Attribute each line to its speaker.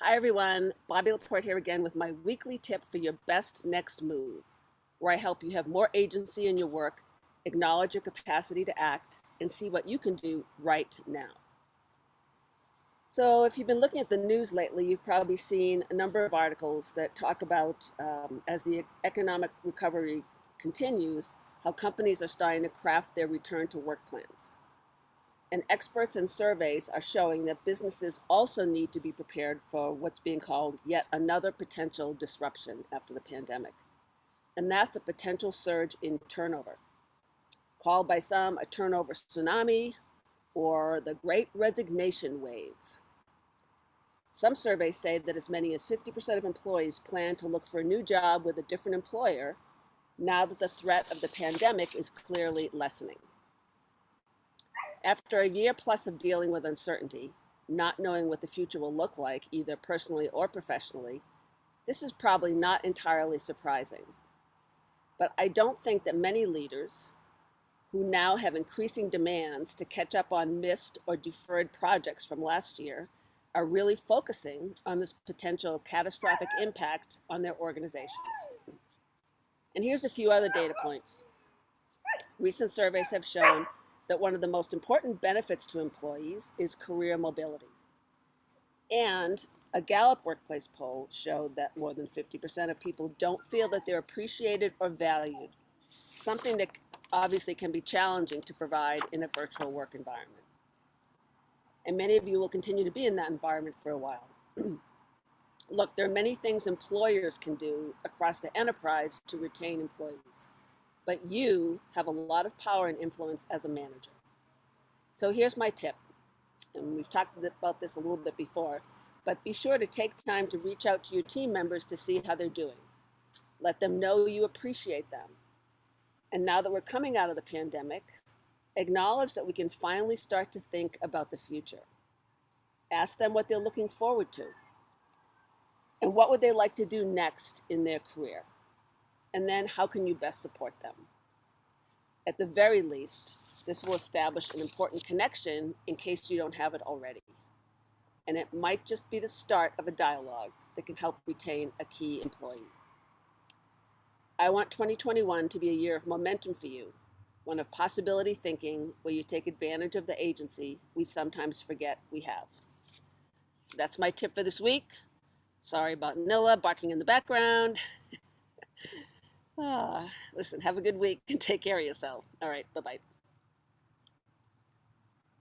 Speaker 1: Hi everyone, Bobbie LaPorte here again with my weekly tip for your best next move, where I help you have more agency in your work, acknowledge your capacity to act, and see what you can do right now. So, if you've been looking at the news lately, you've probably seen a number of articles that talk about, as the economic recovery continues, how companies are starting to craft their return to work plans. And experts and surveys are showing that businesses also need to be prepared for what's being called yet another potential disruption after the pandemic. And that's a potential surge in turnover, called by some a turnover tsunami or the great resignation wave. Some surveys say that as many as 50% of employees plan to look for a new job with a different employer now that the threat of the pandemic is clearly lessening. After a year plus of dealing with uncertainty, not knowing what the future will look like, either personally or professionally, this is probably not entirely surprising. But I don't think that many leaders who now have increasing demands to catch up on missed or deferred projects from last year are really focusing on this potential catastrophic impact on their organizations. And here's a few other data points. Recent surveys have shown that one of the most important benefits to employees is career mobility. And a Gallup workplace poll showed that more than 50% of people don't feel that they're appreciated or valued, something that obviously can be challenging to provide in a virtual work environment. And many of you will continue to be in that environment for a while. Look, there are many things employers can do across the enterprise to retain employees, but you have a lot of power and influence as a manager. So here's my tip, and we've talked about this a little bit before, but be sure to take time to reach out to your team members to see how they're doing. Let them know you appreciate them. And now that we're coming out of the pandemic, acknowledge that we can finally start to think about the future. Ask them what they're looking forward to, and what would they like to do next in their career. And then how can you best support them? At the very least, this will establish an important connection in case you don't have it already. And it might just be the start of a dialogue that can help retain a key employee. I want 2021 to be a year of momentum for you, one of possibility thinking where you take advantage of the agency we sometimes forget we have. So that's my tip for this week. Sorry about Nilla barking in the background. Listen, have a good week and take care of yourself. All right, bye-bye.